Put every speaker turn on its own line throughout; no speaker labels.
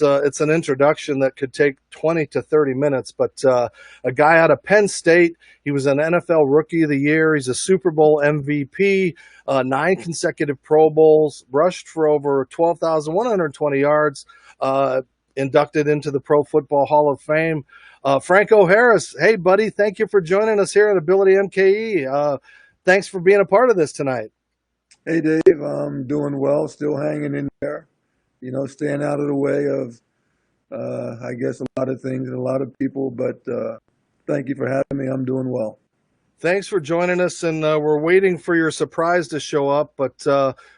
it's an introduction that could take 20 to 30 minutes. But a guy out of Penn State, he was an NFL Rookie of the Year. He's a Super Bowl MVP, 9 consecutive Pro Bowls, rushed for over 12,120 yards, inducted into the Pro Football Hall of Fame. Franco Harris, hey, buddy, thank you for joining us here at AbilityMKE. Thanks for being a part of this tonight.
Hey, Dave, I'm doing well, still hanging in there, staying out of the way of, I guess, a lot of things and a lot of people, but thank you for having me. I'm doing well.
Thanks for joining us, and we're waiting for your surprise to show up, but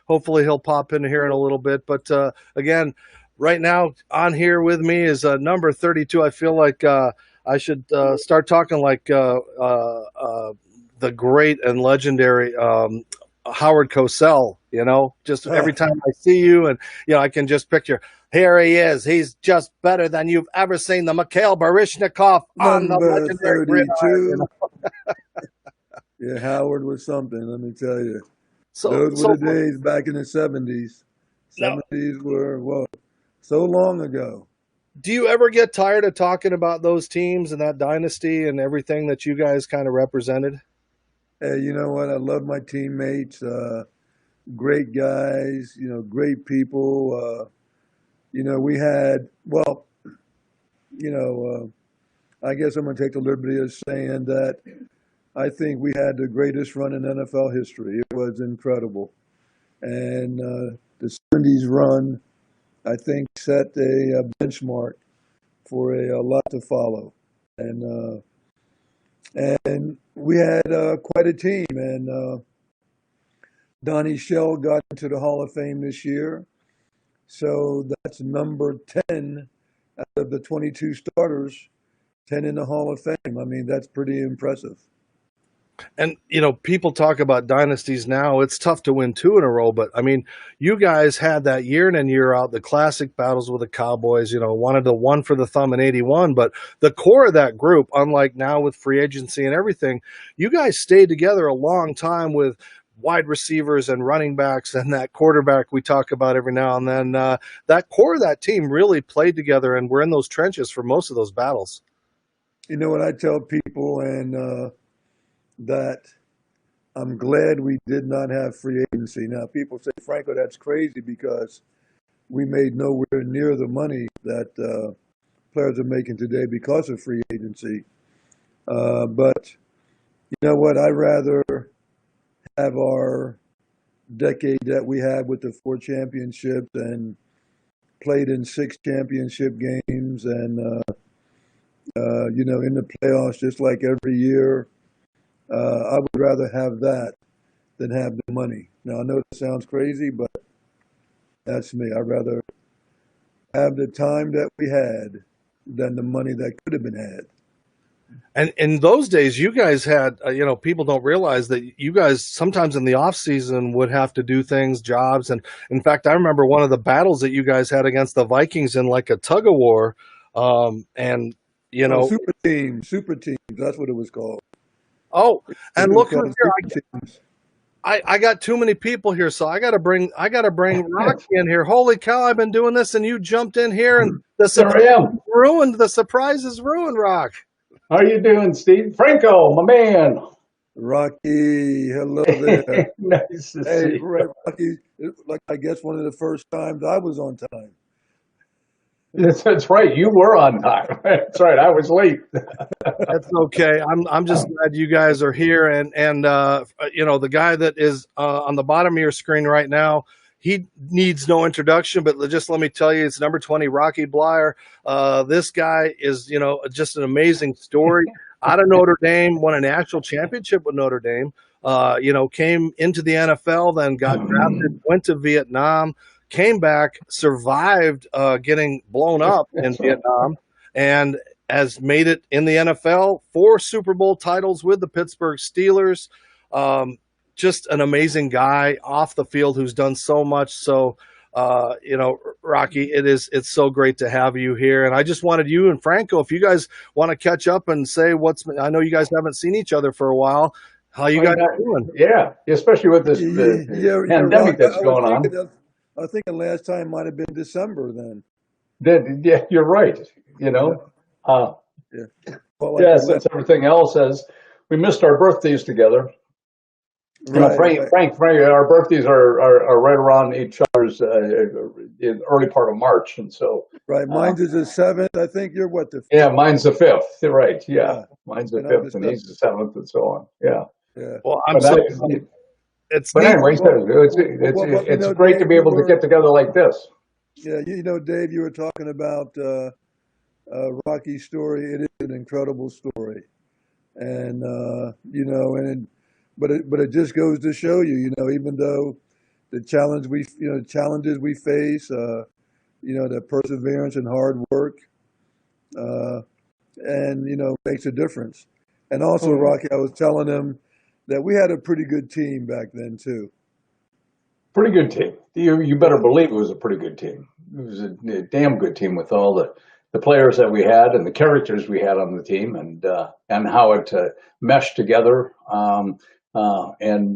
hopefully he'll pop in here in a little bit. But again, right now on here with me is number 32. I feel like I should start talking like the great and legendary Howard Cosell, just every time I see you, and I can just picture, here he is. He's just better than you've ever seen the Mikhail Baryshnikov on the legendary
32. Yeah, Howard was something, let me tell you. Those were the days back in the 70s. 70s were, so long ago.
Do you ever get tired of talking about those teams and that dynasty and everything that you guys kind of represented?
Hey, you know what? I love my teammates, great guys, great people. We had, I guess I'm going to take the liberty of saying that I think we had the greatest run in NFL history. It was incredible. And the 70s run, I think, set a benchmark for a lot to follow. And we had quite a team. And Donnie Shell got into the Hall of Fame this year. So that's number 10 out of the 22 starters, 10 in the Hall of Fame. I mean, that's pretty impressive.
And, people talk about dynasties now. It's tough to win 2 in a row. But, I mean, you guys had that year in and year out, the classic battles with the Cowboys, wanted the one for the thumb in 81. But the core of that group, unlike now with free agency and everything, you guys stayed together a long time with wide receivers and running backs and that quarterback we talk about every now and then. That core of that team really played together, and we're in those trenches for most of those battles.
You know what I tell people, and that I'm glad we did not have free agency. Now, people say, Franco, that's crazy because we made nowhere near the money that players are making today because of free agency. But you know what? I'd rather have our decade that we had with the 4 championships and played in 6 championship games and, in the playoffs just like every year. I would rather have that than have the money. Now, I know it sounds crazy, but that's me. I'd rather have the time that we had than the money that could have been had.
And in those days, you guys had, people don't realize that you guys sometimes in the off season would have to do things, jobs. And in fact, I remember one of the battles that you guys had against the Vikings in like a tug of war.
Super team. That's what it was called.
Oh, and look who's here. I got too many people here, so I gotta bring Rocky in here. Holy cow, I've been doing this and you jumped in here and the surprise is ruined, Rock.
How you doing, Steve? Franco, my man.
Rocky, hello there.
Nice to see you.
Rocky, like I guess one of the first times I was on time.
That's right. You were on time. That's right. I was late.
That's okay. I'm just glad you guys are here. And the guy that is on the bottom of your screen right now, he needs no introduction, but just let me tell you, it's number 20, Rocky Bleier. This guy is, just an amazing story. Out of Notre Dame, won a national championship with Notre Dame, came into the NFL, then got drafted, went to Vietnam, came back, survived getting blown up in Vietnam, and has made it in the NFL, 4 Super Bowl titles with the Pittsburgh Steelers. Just an amazing guy off the field who's done so much. So, Rocky, it's so great to have you here. And I just wanted you and Franco, if you guys want to catch up and say I know you guys haven't seen each other for a while. How you guys doing?
Yeah, especially with this pandemic that's going on.
I think the last time might have been December then.
Yeah, you're right. You know, uh,
Yeah. Well, like the
yeah.
Mets.
Since everything else has, we missed our birthdays together. You know,
Right, right,
Frank, our birthdays are right around each other's in early part of March, and so
right. Mine's is the 7th. I think you're what, the
yeah,
5th?
mine's the fifth. Right, yeah,
Yeah.
mine's the
And I'm the
fifth, and
7th.
he's the seventh, and so on. Yeah,
Yeah.
Well, I'm
but
so it's
but
neat.
anyway, so
Well,
it's great to
Dave,
be able to get together like this.
yeah, Dave, you were talking about Rocky's story. It is an incredible story, and but it just goes to show you, even though the challenges we face, the perseverance and hard work, uh, and makes a difference. And also,
Oh,
Rocky, I was telling him that we had a pretty good team back then too.
pretty good team. You better
Yeah,
believe it was a pretty good team. It was a damn good team with all the players that we had and the characters we had on the team, and how it meshed together. And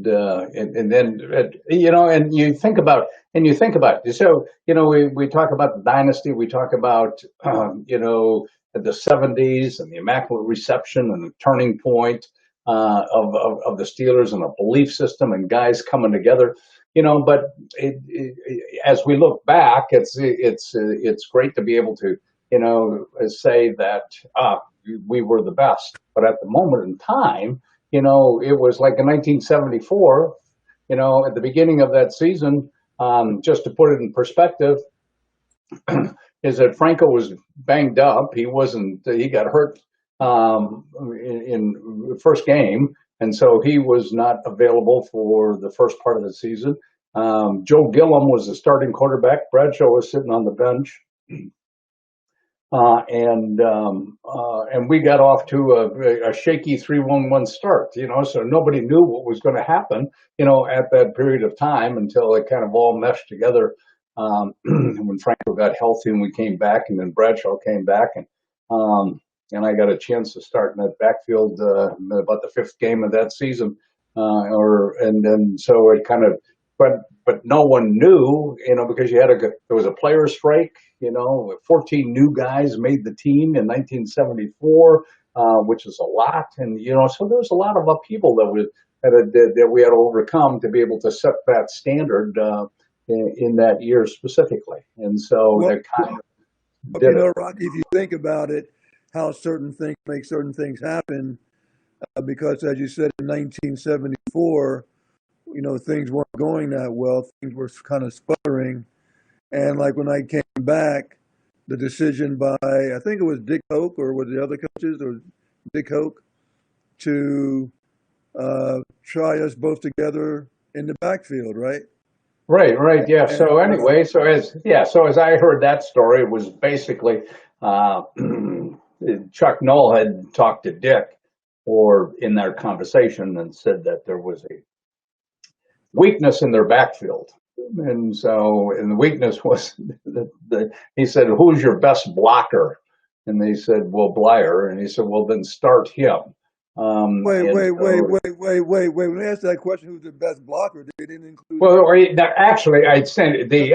then and you think about it. So we talk about the dynasty. We talk about the '70s and the Immaculate Reception and the turning point of the Steelers and a belief system and guys coming together. But as we look back, it's great to be able to say that we were the best. But at the moment in time, it was like in 1974. At the beginning of that season, just to put it in perspective, is that Franco was banged up. He wasn't. He got hurt in the first game, and so he was not available for the first part of the season. Joe Gillum was the starting quarterback. Bradshaw was sitting on the bench. And we got off to a shaky 3-1-1 start, so nobody knew what was going to happen, at that period of time until it kind of all meshed together. When Franco got healthy and we came back, and then Bradshaw came back, and I got a chance to start in that backfield about the fifth game of that season, and then so it kind of, but no one knew, because there was a player strike. 14 new guys made the team in 1974, which is a lot, and so there was a lot of upheaval that we had to overcome to be able to set that standard in that year specifically, and so
well,
that kind of did it.
Rocky, if you think about it, how certain things make certain things happen, because as you said in 1974, things weren't going that well. Things were kind of sputtering. And like when I came back, the decision by, I think it was Dick Hoke, or was the other coaches, or Dick Hoke, to try us both together in the backfield, right?
Right, yeah.
And
So anyway, so as I heard that story, it was basically Chuck Noll had talked to Dick, or in their conversation, and said that there was a weakness in their backfield. And the weakness was he said, "Who's your best blocker?" And they said, "Well, Bleier." And he said, "Well, then start him."
wait,
And
wait, wait,
so,
wait, wait, wait, wait. When they asked that question, who's the best blocker? They didn't include.
well, actually, they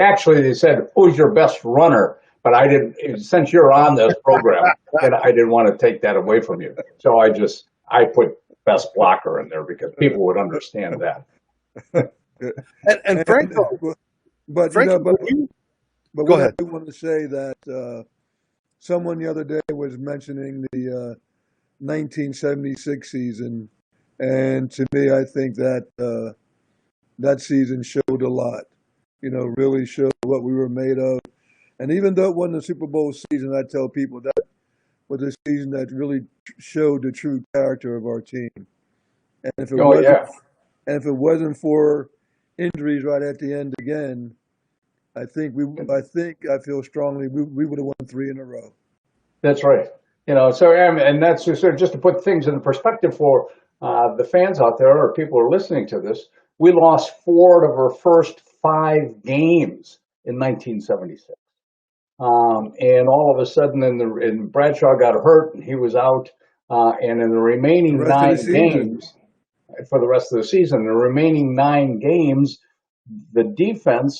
said, "Who's your best runner?" But I didn't. Since you're on this program, and I didn't want to take that away from you, so I put best blocker in there because people would understand that.
And Franco,
And, but
Franco,
but
go
what I
ahead.
do want to say that someone the other day was mentioning the 1976 season, and to me, I think that that season showed a lot. Really showed what we were made of. And even though it wasn't a Super Bowl season, I tell people that was a season that really showed the true character of our team. And if it
Oh
wasn't,
yeah,
and if it wasn't for injuries right at the end again, I feel strongly we would have won 3 in a row.
that's right. So and that's just to put things in perspective for the fans out there or people who are listening to this. We lost 4 of our first 5 games in 1976. And all of a sudden, and Bradshaw got hurt, and he was out. And in the
The
remaining
rest of the
9
season,
games, for the rest of the season, the remaining 9 games, the defense,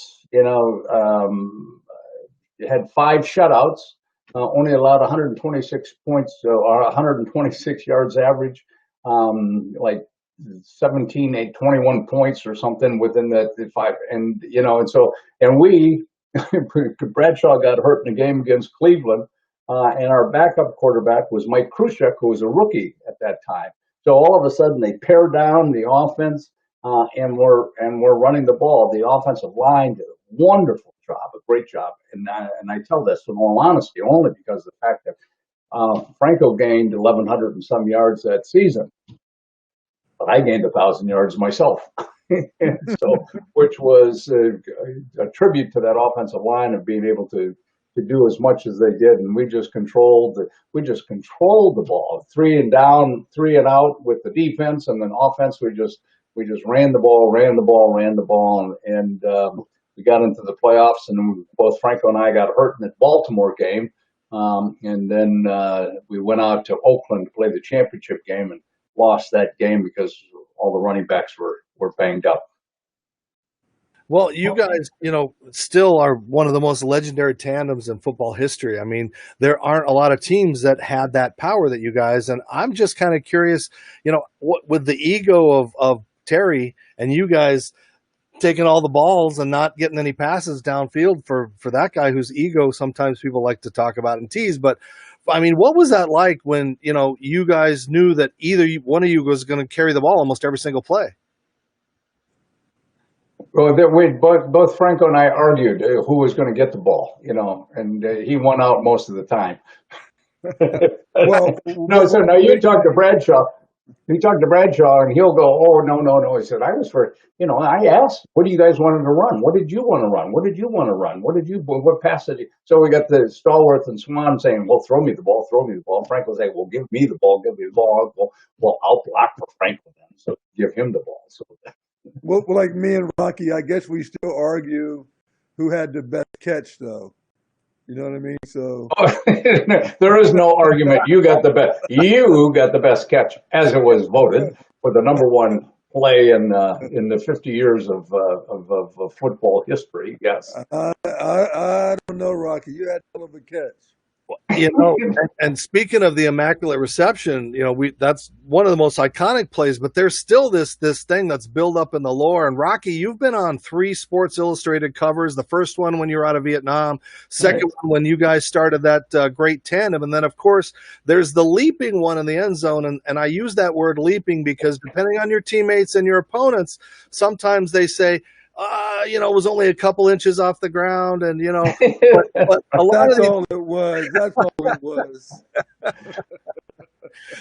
had 5 shutouts, only allowed 126 points or 126 yards average, like 21 points or something within the five. And, and so, and Bradshaw got hurt in a game against Cleveland. And our backup quarterback was Mike Krzyzek, who was a rookie at that time. So all of a sudden they pare down the offense, and we're running the ball. The offensive line did a wonderful job, a great job. And I tell this in all honesty, only because of the fact that Franco gained 1,100 and some yards that season, but I gained 1,000 yards myself. So, which was a tribute to that offensive line of being able to do as much as they did, and we just controlled the ball, 3 and down, 3 and out with the defense, and then offense we just ran the ball, and we got into the playoffs, and both Franco and I got hurt in the Baltimore game, and then we went out to Oakland to play the championship game and lost that game because all the running backs were banged up.
Well, you guys, still are one of the most legendary tandems in football history. I mean, there aren't a lot of teams that had that power that you guys, and I'm just kind of curious, what with the ego of Terry and you guys taking all the balls and not getting any passes downfield for that guy whose ego sometimes people like to talk about and tease. But I mean, what was that like when, you guys knew that either one of you was going to carry the ball almost every single play?
Well, both Franco and I argued who was going to get the ball, and he won out most of the time.
Well,
So now you talk to Bradshaw. You talk to Bradshaw, and he'll go, "Oh, no." He said, "I was for, I asked, what do you guys wanted to run? What did you want to run? What did you want to run? What pass did you?" So we got the Stallworth and Swan saying, "Well, throw me the ball, throw me the ball." Franco say, "Well, give me the ball, give me the ball." Well, I'll block for Franco then, so give him the ball. So.
Well, like me and Rocky, I guess we still argue who had the best catch, though. You know what I mean? So
there is no argument. You got the best. You got the best catch, as it was voted for the number one play in the 50 years of football history. Yes.
I don't know, Rocky. You had a hell of a catch.
And speaking of the Immaculate Reception, that's one of the most iconic plays, but there's still this thing that's built up in the lore. And Rocky, you've been on 3 Sports Illustrated covers. The first one when you were out of Vietnam, second one when you guys started that great tandem, and then of course there's the leaping one in the end zone. And I use that word leaping because depending on your teammates and your opponents, sometimes they say, it was only a couple inches off the ground, and but a lot
That's
of
all it was. That's all it was.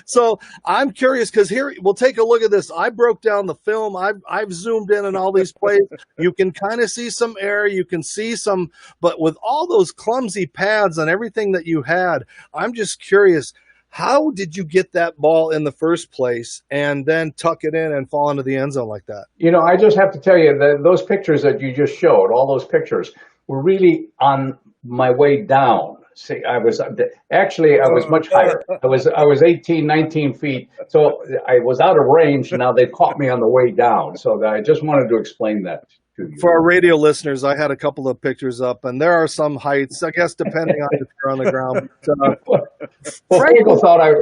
So I'm curious because here we'll take a look at this. I broke down the film. I've zoomed in on all these plays. You can kind of see some air. You can see some, but with all those clumsy pads and everything that you had, I'm just curious. How did you get that ball in the first place and then tuck it in and fall into the end zone like that?
I just have to tell you that those pictures that you just showed, all those pictures, were really on my way down. See, I was much higher. I was 18, 19 feet. So I was out of range. Now they caught me on the way down. So I just wanted to explain that to you.
For our radio listeners, I had a couple of pictures up, and there are some heights, I guess, depending on if you're on the ground.
But, Franco thought it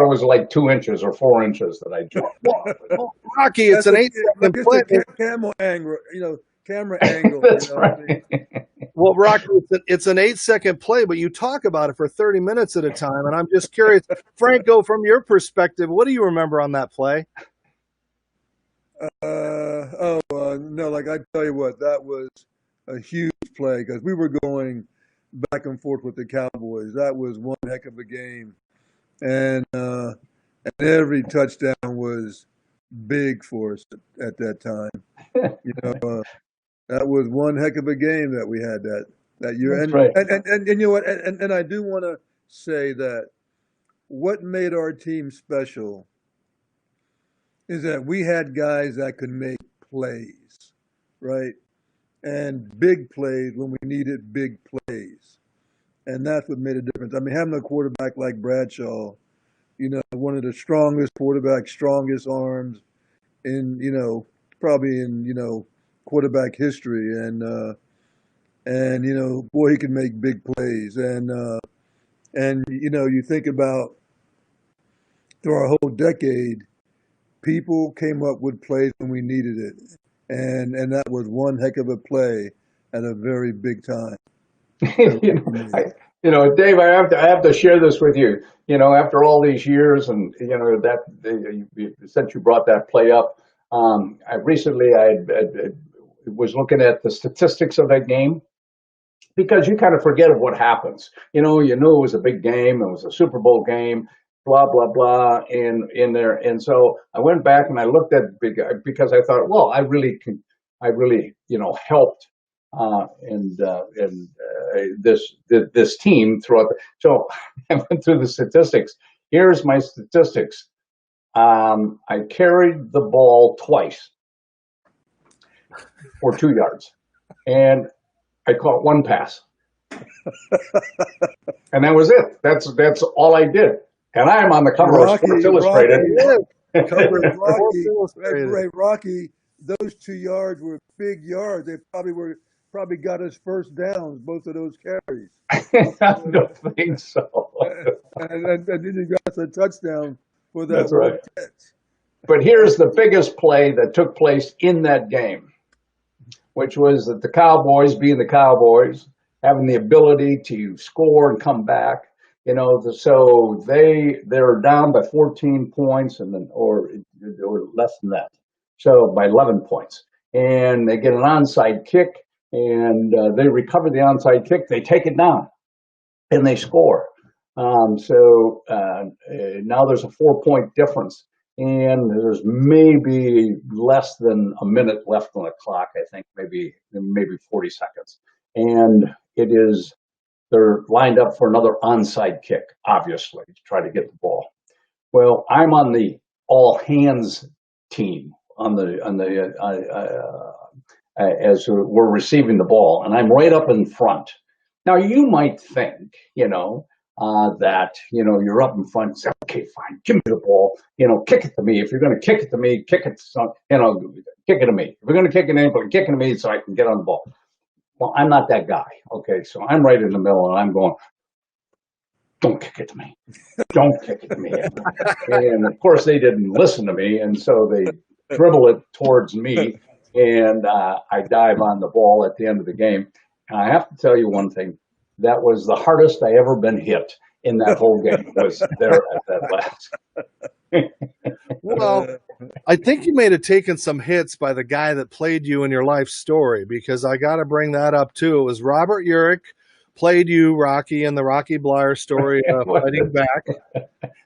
was like 2 inches or 4 inches that I jumped.
Well, Rocky, it's an 8-second play.
Camera angle, camera angle.
That's right.
Well, Rocky, it's an 8-second play, but you talk about it for 30 minutes at a time, and I'm just curious, Franco, from your perspective, what do you remember on that play?
No, like I tell you what, that was a huge play because we were going back and forth with the Cowboys. That was one heck of a game, and every touchdown was big for us at that time. That was one heck of a game that we had that year.
That's right.
And you know what? And I do want to say that what made our team special is that we had guys that could make plays, right? And big plays when we needed big plays. And that's what made a difference. I mean, having a quarterback like Bradshaw, one of the strongest quarterbacks, strongest arms in, probably in, quarterback history. And and boy, he can make big plays. And you think about through our whole decade, people came up with plays when we needed it, and that was one heck of a play at a very big time.
you know, Dave, I have to share this with you. After all these years, and since you brought that play up, I was looking at the statistics of that game, because you kind of forget of what happens. You knew it was a big game, it was a Super Bowl game, blah blah blah, in there. And so I went back and I looked at because I thought, well, I really helped this team throughout. So I went through the statistics. Here's my statistics. I carried the ball twice for 2 yards, and I caught one pass, and that was it. That's all I did. And I'm on the cover of Sports Illustrated.
Rocky, those 2 yards were big yards. They probably got us first downs, both of those carries.
I don't think so.
and then you got a touchdown for that.
That's right.
Catch.
But here's the biggest play that took place in that game, which was that the Cowboys, being the Cowboys, having the ability to score and come back. So they're down by 14 points, or less than that, so by 11 points, and they get an onside kick, and they recover the onside kick. They take it down, and they score. So now there's a 4-point difference, and there's maybe less than a minute left on the clock. I think maybe 40 seconds, and they're lined up for another onside kick, obviously, to try to get the ball. Well, I'm on the all hands team as we're receiving the ball, and I'm right up in front. Now you might think, that you're up in front. Say, okay, fine, give me the ball. Kick it to me. If you're going to kick it to me, kick it to me. If you're going to kick it anybody, kick it to me so I can get on the ball. Well, I'm not that guy. Okay, so I'm right in the middle, and I'm going, don't kick it to me. Don't kick it to me. And of course, they didn't listen to me, and so they dribble it towards me, and I dive on the ball at the end of the game. And I have to tell you one thing. That was the hardest I ever been hit in that whole game, was there at that last.
Well, I think you may have taken some hits by the guy that played you in your life story, because I got to bring that up too. It was Robert Urich played you, Rocky, in the Rocky Bleier story, Fighting Back.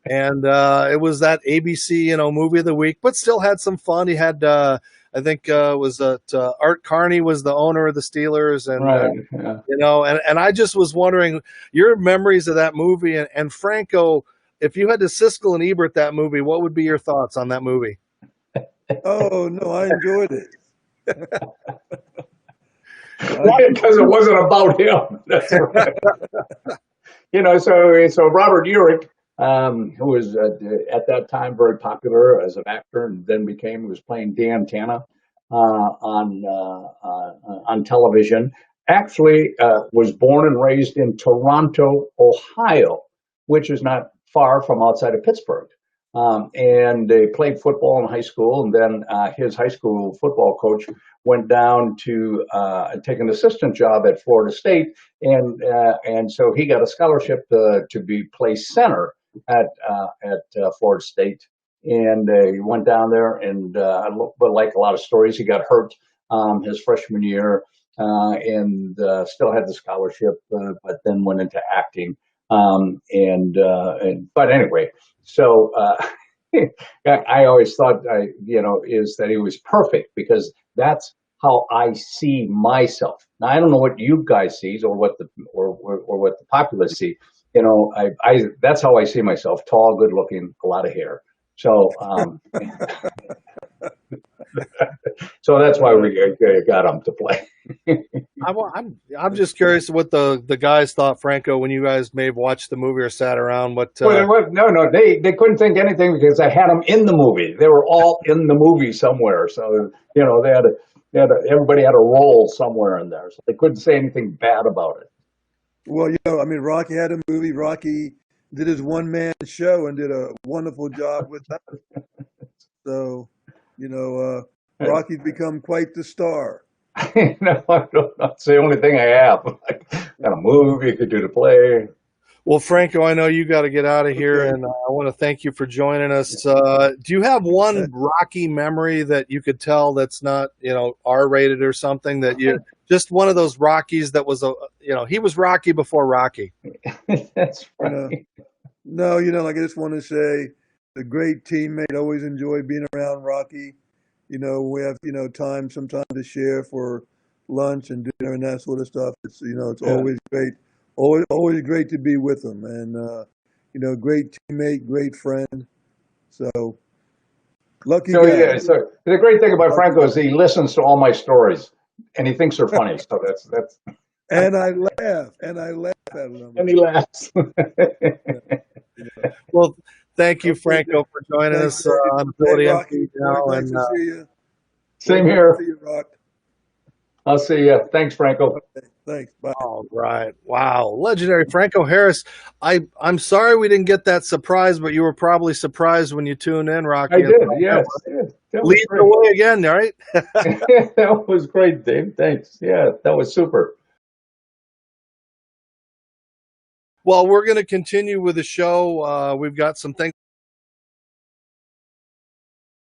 And it was that ABC, movie of the week, but still had some fun. He had, I think, Art Carney was the owner of the Steelers, and
right, yeah.
And I just was wondering your memories of that movie, and Franco. If you had to Siskel and Ebert that movie, what would be your thoughts on that movie?
Oh no, I enjoyed it.
Because it wasn't about him. That's right. So Robert Urich, who was at that time very popular as an actor, and then he was playing Dan Tana on television. Actually, was born and raised in Toronto, Ohio, which is not far from outside of Pittsburgh. And they played football in high school, and then his high school football coach went down to take an assistant job at Florida State, and so he got a scholarship to play center at Florida State, and he went down there, and but like a lot of stories, he got hurt his freshman year, and still had the scholarship, but then went into acting. But anyway, so I always thought, is that he was perfect, because that's how I see myself. Now I don't know what you guys see, or what the populace see. That's how I see myself: tall, good looking, a lot of hair. So so that's why we got him to play.
I'm just curious what the guys thought, Franco, when you guys may have watched the movie or sat around. No,
they couldn't think anything, because I had them in the movie. They were all in the movie somewhere. So they had Everybody had a role somewhere in there, so they couldn't say anything bad about it.
Well, I mean, Rocky had a movie. Rocky did his one-man show and did a wonderful job with that. So, Rocky's become quite the star.
That's the only thing I have. Got a movie, could do the play.
Well, Franco, I know you got to get out of here,
Okay.
and I want to thank you for joining us. Do you have one Rocky memory that you could tell that's not, R-rated or something, that you just one of those Rockies that was he was Rocky before Rocky?
That's right.
No, like I just want to say, a great teammate. Always enjoy being around Rocky. We have time to share for lunch and dinner and that sort of stuff. It's it's always great. Always great to be with him, and great teammate, great friend. So lucky
So
guy.
yeah, so the great thing about Franco is he listens to all my stories, and he thinks they're funny. So that's
And I laugh at them.
and he laughs.
Well, thank you, Franco, for joining us on
Hey,
Ability
Rocky,
MKE now.
nice to see you.
Same
Nice
here.
to see you, Rock.
I'll see you. Thanks, Franco.
Okay, thanks. Bye.
All right. Wow. Legendary Franco Harris. I'm sorry we didn't get that surprise, but you were probably surprised when you tuned in, Rocky.
I did. Yes. That was
Lead the
great.
way again, right?
That was great, Dave. Thanks. Yeah, that was super.
Well, we're going to continue with the show. We've got some things